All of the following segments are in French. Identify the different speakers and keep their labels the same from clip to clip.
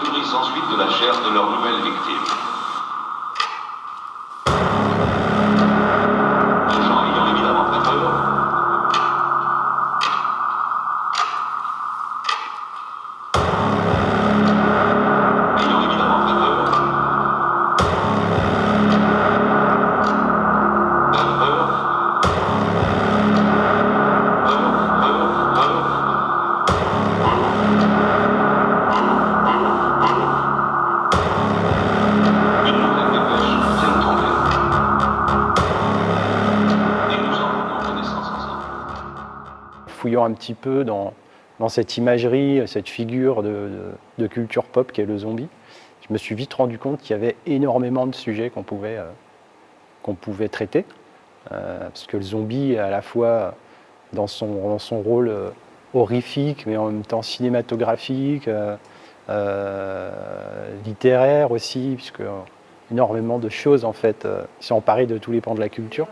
Speaker 1: nourrissent ensuite de la chair de leur nouvelle victime. Les gens ayant évidemment très peur,
Speaker 2: fouillant un petit peu dans cette imagerie, cette figure de culture pop qu'est le zombie, je me suis vite rendu compte qu'il y avait énormément de sujets qu'on pouvait traiter. Parce que le zombie, à la fois dans son rôle horrifique, mais en même temps cinématographique, littéraire aussi, puisque énormément de choses en fait sont emparées de tous les pans de la culture.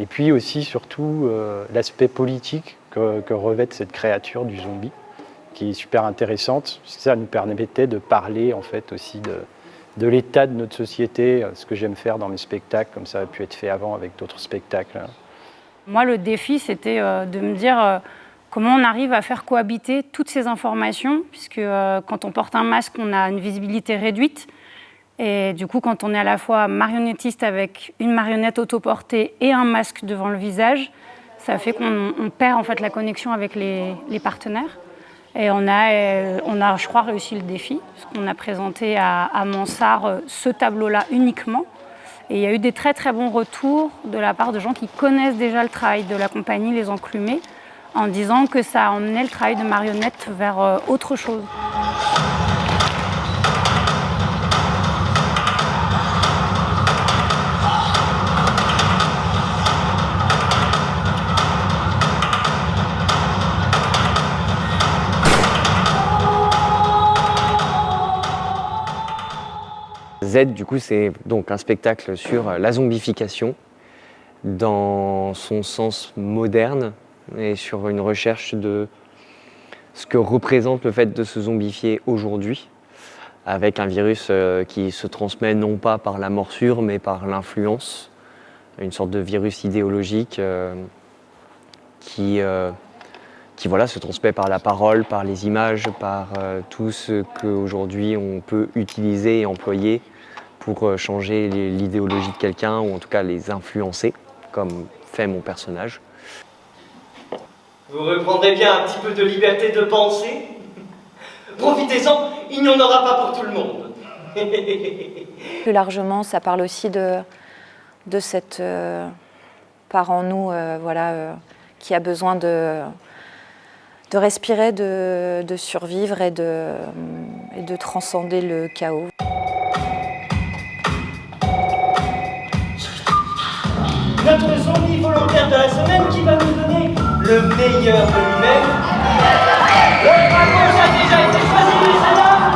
Speaker 2: Et puis aussi, surtout, l'aspect politique que revêt cette créature du zombie, qui est super intéressante, parce que ça nous permettait de parler en fait aussi de l'état de notre société, ce que j'aime faire dans mes spectacles, comme ça a pu être fait avant avec d'autres spectacles.
Speaker 3: Moi, le défi, c'était de me dire comment on arrive à faire cohabiter toutes ces informations, puisque quand on porte un masque, on a une visibilité réduite. Et du coup, quand on est à la fois marionnettiste avec une marionnette autoportée et un masque devant le visage, ça fait qu'on perd en fait la connexion avec les partenaires. Et on a, je crois, réussi le défi, parce qu'on a présenté à Mansart ce tableau-là uniquement. Et il y a eu des très très bons retours de la part de gens qui connaissent déjà le travail de la compagnie Les Enclumés, en disant que ça a emmené le travail de marionnette vers autre chose.
Speaker 4: Z, du coup, c'est donc un spectacle sur la zombification dans son sens moderne et sur une recherche de ce que représente le fait de se zombifier aujourd'hui, avec un virus qui se transmet non pas par la morsure, mais par l'influence, une sorte de virus idéologique qui voilà, se transmet par la parole, par les images, par tout ce qu'aujourd'hui on peut utiliser et employer pour changer l'idéologie de quelqu'un, ou en tout cas les influencer, comme fait mon personnage.
Speaker 5: Vous reprendrez bien un petit peu de liberté de penser. Profitez-en, il n'y en aura pas pour tout le monde.
Speaker 6: Plus largement, ça parle aussi de cette part en nous qui a besoin de respirer, de survivre et de transcender le chaos.
Speaker 5: Notre zombie volontaire de la semaine qui va nous donner le meilleur de lui-même. Le dragon a déjà été choisi, messieurs dames.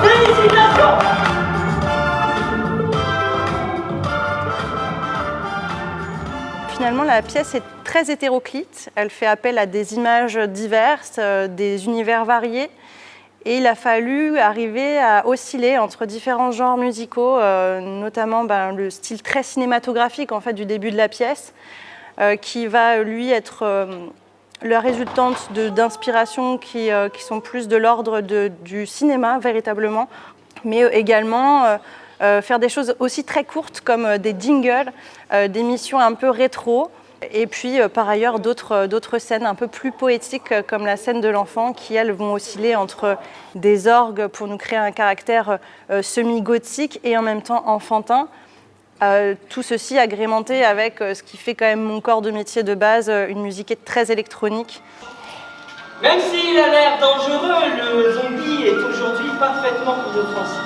Speaker 5: Félicitations!
Speaker 7: Finalement, la pièce est très hétéroclite. Elle fait appel à des images diverses, des univers variés. Et il a fallu arriver à osciller entre différents genres musicaux, notamment le style très cinématographique en fait, du début de la pièce, qui va lui être la résultante d'inspirations qui sont plus de l'ordre du cinéma véritablement, mais également faire des choses aussi très courtes comme des jingles, des missions un peu rétro. Et puis, par ailleurs, d'autres scènes un peu plus poétiques, comme la scène de l'enfant, qui, elles, vont osciller entre des orgues pour nous créer un caractère semi-gothique et en même temps enfantin. Tout ceci agrémenté avec ce qui fait quand même mon corps de métier de base, une musique très électronique.
Speaker 5: Même s'il a l'air dangereux, le zombie est aujourd'hui parfaitement inoffensif.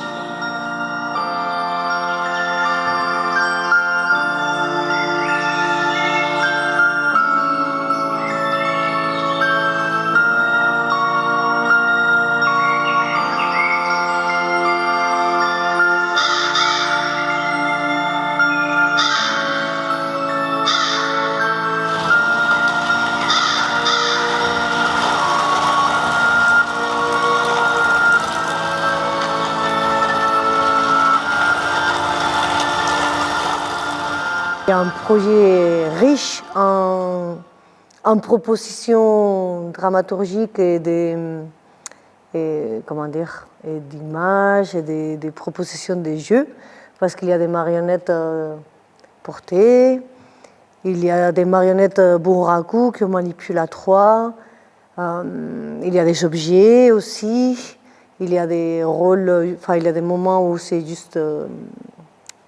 Speaker 8: Il y a un projet riche en propositions dramaturgiques et d'images et des propositions de jeux, parce qu'il y a des marionnettes portées, il y a des marionnettes bunraku qu'on manipule à trois, il y a des objets aussi, il y a des rôles, enfin il y a des moments où c'est juste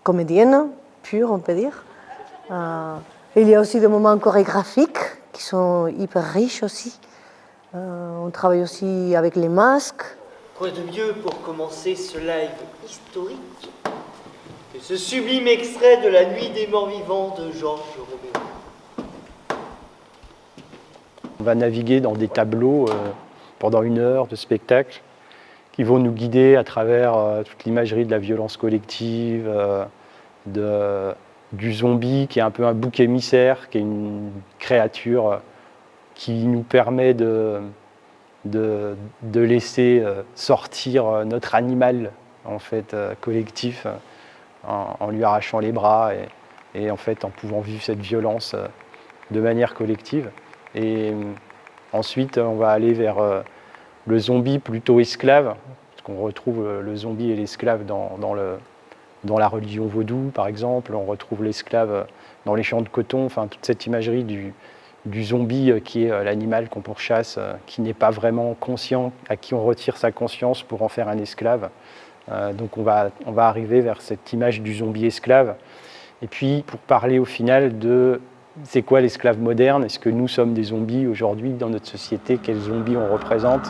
Speaker 8: comédienne pure, on peut dire. Il y a aussi des moments chorégraphiques qui sont hyper riches aussi. On travaille aussi avec les masques.
Speaker 5: Quoi de mieux pour commencer ce live historique que ce sublime extrait de La Nuit des Morts Vivants de Georges Romero.
Speaker 2: On va naviguer dans des tableaux pendant 1 heure de spectacle qui vont nous guider à travers toute l'imagerie de la violence collective, du zombie qui est un peu un bouc émissaire, qui est une créature qui nous permet de laisser sortir notre animal en fait, collectif en lui arrachant les bras et en fait en pouvant vivre cette violence de manière collective. Et ensuite on va aller vers le zombie plutôt esclave, parce qu'on retrouve le zombie et l'esclave dans la religion vaudou par exemple, on retrouve l'esclave dans les champs de coton, enfin toute cette imagerie du zombie qui est l'animal qu'on pourchasse, qui n'est pas vraiment conscient, à qui on retire sa conscience pour en faire un esclave. Donc on va arriver vers cette image du zombie esclave. Et puis pour parler au final de c'est quoi l'esclave moderne, est-ce que nous sommes des zombies aujourd'hui dans notre société, quels zombies on représente ?